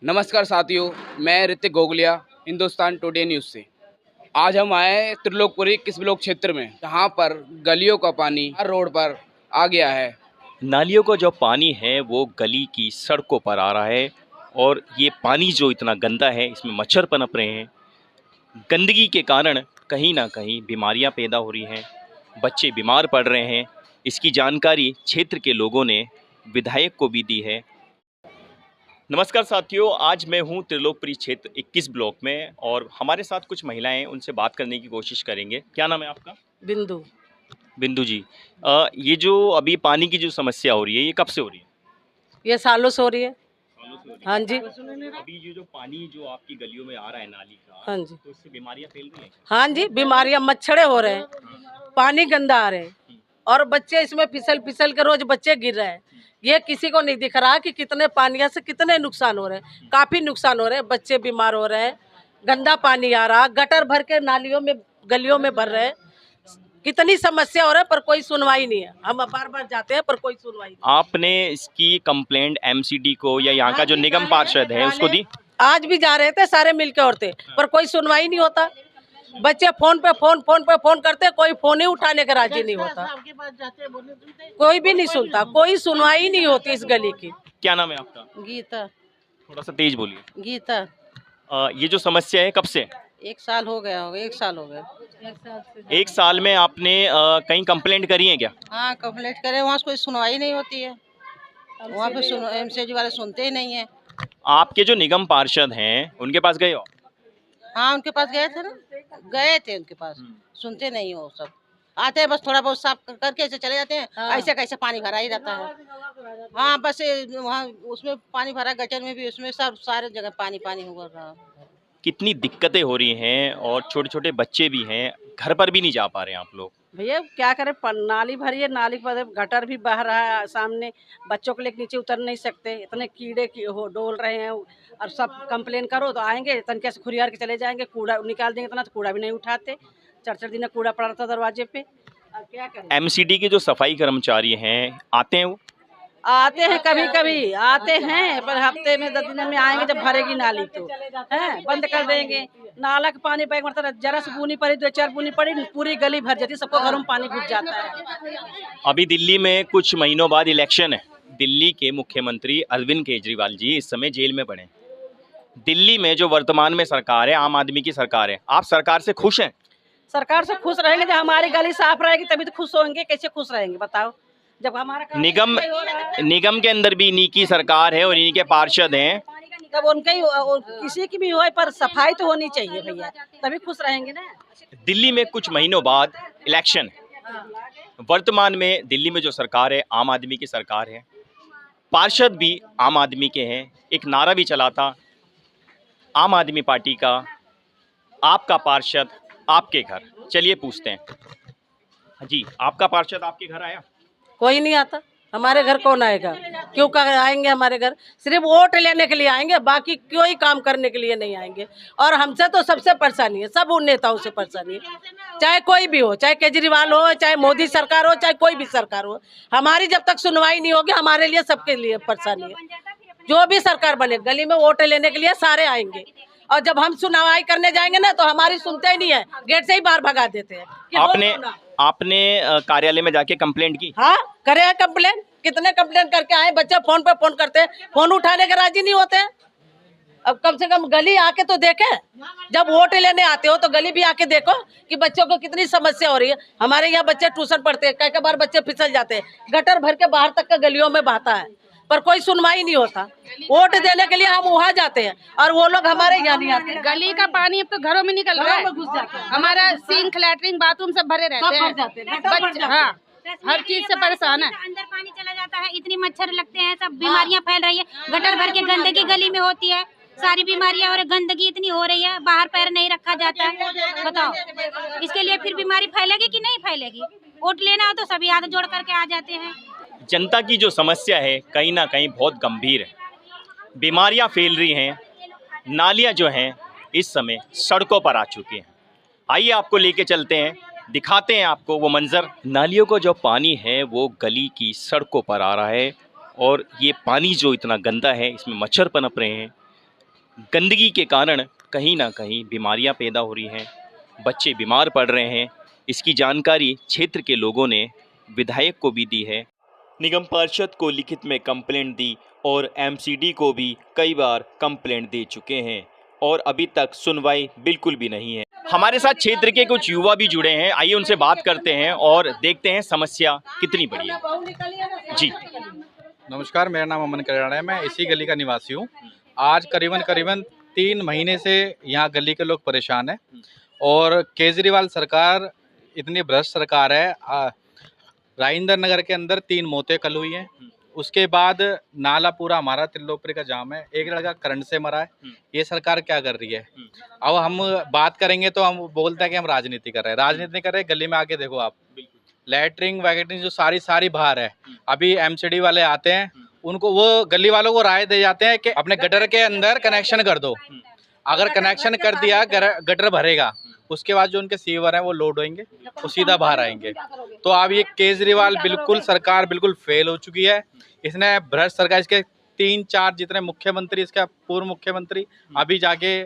नमस्कार साथियों, मैं ऋतिक गोगलिया हिंदुस्तान टुडे न्यूज़ से। आज हम आए हैं त्रिलोकपुरी किस ब्लॉक क्षेत्र में, जहां पर गलियों का पानी हर रोड पर आ गया है। नालियों का जो पानी है वो गली की सड़कों पर आ रहा है और ये पानी जो इतना गंदा है इसमें मच्छर पनप रहे हैं। गंदगी के कारण कहीं ना कहीं बीमारियां पैदा हो रही हैं, बच्चे बीमार पड़ रहे हैं। इसकी जानकारी क्षेत्र के लोगों ने विधायक को भी दी है। नमस्कार साथियों, आज मैं हूं त्रिलोकपुरी क्षेत्र 21 ब्लॉक में और हमारे साथ कुछ महिलाएं हैं, उनसे बात करने की कोशिश करेंगे। क्या नाम है आपका? बिंदु। बिंदु जी, ये जो अभी पानी की जो समस्या हो रही है ये कब से हो रही है? ये सालों से हो रही है। सालों से हो रही है। हाँ जी। अभी ये जो पानी जो आपकी गलियों में आ रहा है नाली का, हाँ जी। तो इससे बीमारियां फैल रही हैं। हाँ जी, बीमारियां मच्छरे हो रहे हैं, पानी गंदा आ रहे हैं और बच्चे इसमें फिसल फिसल के रोज बच्चे गिर रहे हैं। ये किसी को नहीं दिख रहा कि कितने पानिया से कितने नुकसान हो रहे हैं। काफी नुकसान हो रहे हैं, बच्चे बीमार हो रहे हैं, गंदा पानी आ रहा, गटर भर के नालियों में गलियों में भर रहे हैं। कितनी समस्या हो रहा है पर कोई सुनवाई नहीं है। हम बार बार जाते हैं पर कोई सुनवाई नहीं। आपने इसकी कंप्लेंट एमसीडी को या यहाँ का जो निगम पार्षद है उसको दी? आज भी जा रहे थे सारे मिलके औरतें, पर कोई सुनवाई नहीं होता। बच्चे फोन पे फोन करते, कोई फोन ही उठाने का राजी नहीं होता। कोई भी नहीं सुनता, कोई सुनवाई नहीं होती इस गली की। क्या नाम है आपका? गीता। थोड़ा सा तेज बोलिए। गीता। ये जो समस्या है कब से? 1 साल हो गया होगा, 1 साल हो गया। 1 साल में आपने कहीं कंप्लेंट करी है क्या? हाँ, कंप्लेंट करे, वहाँ कोई सुनवाई नहीं होती है। वहाँ पे एमसीडी वाले सुनते ही नहीं है। आपके जो निगम पार्षद हैं उनके पास गए हो? हाँ, उनके पास गए थे ना, गए थे उनके पास। सुनते नहीं हो, सब आते हैं बस थोड़ा बहुत साफ करके ऐसे चले जाते हैं। हाँ। ऐसे कैसे पानी भरा ही रहता है। हाँ, बस वहाँ उसमें पानी भरा, गटर में भी, उसमें सब सारे जगह पानी पानी हो रहा। कितनी दिक्कतें हो रही हैं और छोटे छोटे बच्चे भी हैं, घर पर भी नहीं जा पा रहे हैं आप लोग। भैया क्या करें, नाली भरी है, नाली पर गटर भी बह रहा है सामने, बच्चों को लेकर नीचे उतर नहीं सकते, इतने कीड़े की हो डोल रहे हैं। और सब कंप्लेन करो तो आएंगे तनके से खुरियार के चले जाएंगे, कूड़ा निकाल देंगे, इतना तो कूड़ा भी नहीं उठाते। 4-4 दिन कूड़ा पड़ा रहता दरवाजे पे। अब क्या करें? एमसीडी के जो सफाई कर्मचारी हैं आते हैं? वो आते हैं, कभी कभी आते हैं, पर हफ्ते में 10 दिन में आएंगे जब भरेगी नाली तो है बंद कर देंगे। नाला का पानी बैग मतलब जरा से बूनी पड़ी, 2-4 बूनी पड़ी, पूरी गली भर जाती, सबको घरों में पानी घुस जाता है। अभी दिल्ली में कुछ महीनों बाद इलेक्शन है। दिल्ली के मुख्यमंत्री अरविंद केजरीवाल जी इस समय जेल में पड़े हैं। दिल्ली में जो वर्तमान में सरकार है, आम आदमी की सरकार है, आप सरकार से खुश हैं? सरकार से खुश रहेंगे, जब हमारी गली साफ रहेगी तभी तो खुश होंगे। कैसे खुश रहेंगे बताओ, जब हमारा निगम के अंदर भी इन्हीं की सरकार है और इन्हीं के पार्षद हैं। तब उनका ही किसी की भी हो, पर सफाई तो होनी चाहिए भैया, तभी खुश रहेंगे ना। दिल्ली में कुछ महीनों बाद इलेक्शन है। वर्तमान में दिल्ली में जो सरकार है आम आदमी की सरकार है, पार्षद भी आम आदमी के हैं। एक नारा भी चला था आम आदमी पार्टी का, आपका पार्षद आपके घर। चलिए पूछते हैं जी, आपका पार्षद आपके घर आया? कोई नहीं आता हमारे घर, कौन आएगा? क्यों आएंगे हमारे घर? सिर्फ वोट लेने के लिए आएंगे, बाकी कोई काम करने के लिए नहीं आएंगे। और हमसे तो सबसे परेशानी है, सब उन नेताओं से परेशानी है, चाहे कोई भी हो, चाहे केजरीवाल हो, चाहे मोदी सरकार हो, चाहे कोई भी सरकार हो। हमारी जब तक सुनवाई नहीं होगी, हमारे लिए सबके लिए परेशानी है। जो भी सरकार बने, गली में वोट लेने के लिए सारे आएंगे, और जब हम सुनवाई करने जाएंगे ना तो हमारी सुनते ही नहीं है, गेट से ही बाहर भगा देते हैं। आपने कार्यालय में जाके कंप्लेंट की? हाँ, करे हैं कंप्लेन, कितने कंप्लेन करके आए। बच्चे फोन पे फोन करते हैं, फोन उठाने के राजी नहीं होते हैं। अब कम से कम गली आके तो देखे, जब वोट लेने आते हो तो गली भी आके देखो कि बच्चों को कितनी समस्या हो रही है। हमारे यहाँ बच्चे ट्यूशन पढ़ते हैं, कई बार बच्चे फिसल जाते हैं, गटर भर के बाहर तक का गलियों में बहता है, पर कोई सुनवाई नहीं होता। वोट देने के लिए हम वहाँ जाते हैं और वो लोग हमारे यहाँ नहीं आते। गली का पानी अब तो घरों में निकल रहा है, घुस जाता है। हमारा सिंक, लैट्रिन, बाथरूम सब भरे रहते हैं। बच्चे हाँ, हर चीज से परेशान है। अंदर पानी चला जाता है, इतनी मच्छर लगते हैं, सब बीमारियां फैल रही है। गटर भर के गंदगी गली में होती है, सारी बीमारियां, और गंदगी इतनी हो रही है, बाहर पैर नहीं रखा जाता है। बताओ, इसके लिए फिर बीमारी फैलेगी कि नहीं फैलेगी? वोट लेना हो तो सभी हाथ जोड़ करके आ जाते हैं। जनता की जो समस्या है कहीं ना कहीं बहुत गंभीर है। बीमारियां फैल रही हैं, नालियां जो हैं इस समय सड़कों पर आ चुकी हैं। आइए आपको लेके चलते हैं, दिखाते हैं आपको वो मंजर। नालियों का जो पानी है वो गली की सड़कों पर आ रहा है और ये पानी जो इतना गंदा है इसमें मच्छर पनप रहे हैं। गंदगी के कारण कहीं ना कहीं बीमारियां पैदा हो रही हैं, बच्चे बीमार पड़ रहे हैं। इसकी जानकारी क्षेत्र के लोगों ने विधायक को भी दी है, निगम पार्षद को लिखित में कंप्लेंट दी और एमसीडी को भी कई बार कंप्लेंट दे चुके हैं और अभी तक सुनवाई बिल्कुल भी नहीं है। हमारे साथ क्षेत्र के कुछ युवा भी जुड़े हैं, आइए उनसे बात करते हैं और देखते हैं समस्या कितनी बड़ी है। जी नमस्कार, मेरा नाम अमन कल्याण है। मैं इसी गली का निवासी हूँ। आज करीबन 3 महीने से यहाँ गली के लोग परेशान हैं और केजरीवाल सरकार इतनी भ्रष्ट सरकार है। राजेंद्र नगर के अंदर 3 मौतें कल हुई हैं। उसके बाद नाला पूरा हमारा त्रिलोकपुरी का जाम है। एक लड़का करंट से मरा है। ये सरकार क्या कर रही है? अब हम बात करेंगे तो हम बोलते हैं कि हम राजनीति कर रहे हैं। राजनीति नहीं कर रहे। गली में आके देखो आप, लैटरिंग वैटरिंग जो सारी बाहर है। अभी एमसीडी वाले आते हैं, उनको वो गली वालों को राय दे जाते हैं कि अपने गटर के अंदर कनेक्शन कर दो। अगर कनेक्शन कर दिया, गटर भरेगा, उसके बाद जो उनके सीवर हैं वो लोड होंगे, वो सीधा बाहर आएंगे। तो अब ये केजरीवाल बिल्कुल सरकार बिल्कुल फेल हो चुकी है। इसने भ्रष्ट सरकार, इसके 3-4 जितने मुख्यमंत्री, इसका पूर्व मुख्यमंत्री अभी जाके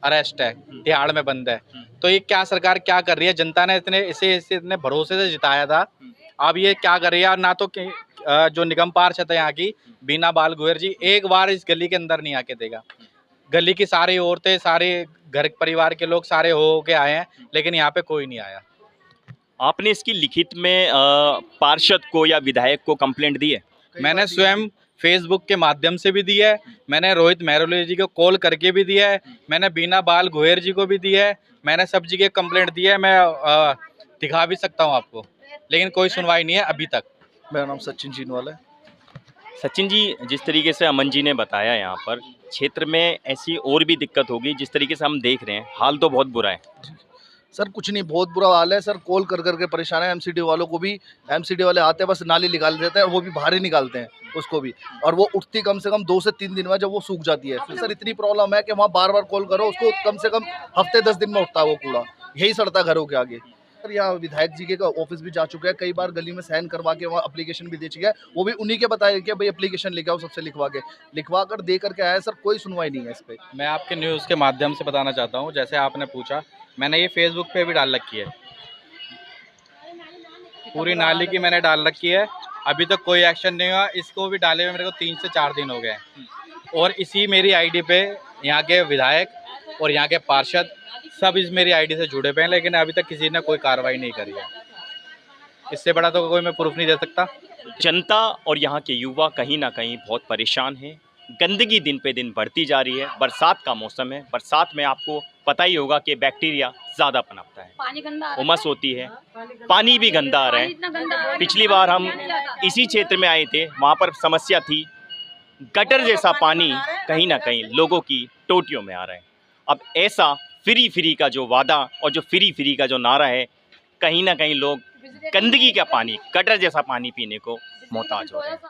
अरेस्ट है, तिहाड़ में बंद है। तो ये क्या सरकार क्या कर रही है? जनता ने इतने भरोसे से जिताया था, अब ये क्या कर रही है? ना तो जो निगम पार्षद है यहाँ की बीना बाल गुहर जी एक बार इस गली के अंदर नहीं आके देगा। गली की सारी औरतें, सारे घर परिवार के लोग सारे हो के आए हैं, लेकिन यहाँ पे कोई नहीं आया। आपने इसकी लिखित में पार्षद को या विधायक को कंप्लेंट दी है? मैंने स्वयं फेसबुक के माध्यम से भी दी है, मैंने रोहित मेहरोली जी को कॉल करके भी दिया है, मैंने बीना बाल गुहेर जी को भी दी है, मैंने सब जी के कंप्लेंट दी है। मैं दिखा भी सकता हूँ आपको, लेकिन कोई सुनवाई नहीं है अभी तक। मेरा नाम सचिन जीनवाल है। सचिन जी, जिस तरीके से अमन जी ने बताया, यहाँ पर क्षेत्र में ऐसी और भी दिक्कत होगी जिस तरीके से हम देख रहे हैं, हाल तो बहुत बुरा है। सर कुछ नहीं, बहुत बुरा हाल है सर। कॉल कर करके परेशान है। एमसीडी वालों को भी, एमसीडी वाले आते हैं बस नाली निकाल देते हैं, वो भी बाहर ही निकालते हैं उसको भी, और वो उठती कम से कम 2 से 3 दिन में जब वो सूख जाती है। फिर सर इतनी प्रॉब्लम है कि वहाँ बार कॉल करो, उसको कम से कम हफ्ते 10 दिन में उठता है वो कूड़ा, यही सड़ता घरों के आगे। सर यहाँ विधायक जी के ऑफिस भी जा चुके हैं, कई बार गली में साइन करवा के वहाँ एप्लीकेशन भी दे चुके हैं। वो भी उन्हीं के बताया कि भाई एप्लीकेशन लेके आओ, सबसे लिखवा कर दे करके आया। सर कोई सुनवाई नहीं है इस पर। मैं आपके न्यूज़ के माध्यम से बताना चाहता हूँ, जैसे आपने पूछा, मैंने ये फेसबुक पे भी डाल रखी है, पूरी नाली की मैंने डाल रखी है। अभी तक कोई एक्शन नहीं हुआ। इसको भी डाले हुए मेरे को 3 से 4 दिन हो गए हैं, और इसी मेरी आईडी पे यहाँ के विधायक और यहाँ के पार्षद सब इस मेरी आईडी से जुड़े हुए हैं, लेकिन अभी तक किसी ने कोई कार्रवाई नहीं करी है। इससे बड़ा तो कोई मैं प्रूफ नहीं दे सकता। जनता और यहाँ के युवा कहीं ना कहीं बहुत परेशान हैं। गंदगी दिन पे दिन बढ़ती जा रही है। बरसात का मौसम है, बरसात में आपको पता ही होगा कि बैक्टीरिया ज़्यादा पनपता है, पानी गंदा, उमस होती है, पानी भी गंदा आ रहा है। पिछली बार हम इसी क्षेत्र में आए थे, वहाँ पर समस्या थी, गटर जैसा पानी कहीं ना कहीं लोगों की टोटियों में आ रहा है। अब ऐसा फ्री का जो वादा और जो फ्री का जो नारा है, कहीं ना कहीं लोग गंदगी का पानी, गटर जैसा पानी पीने को मोहताज हो रहे हैं।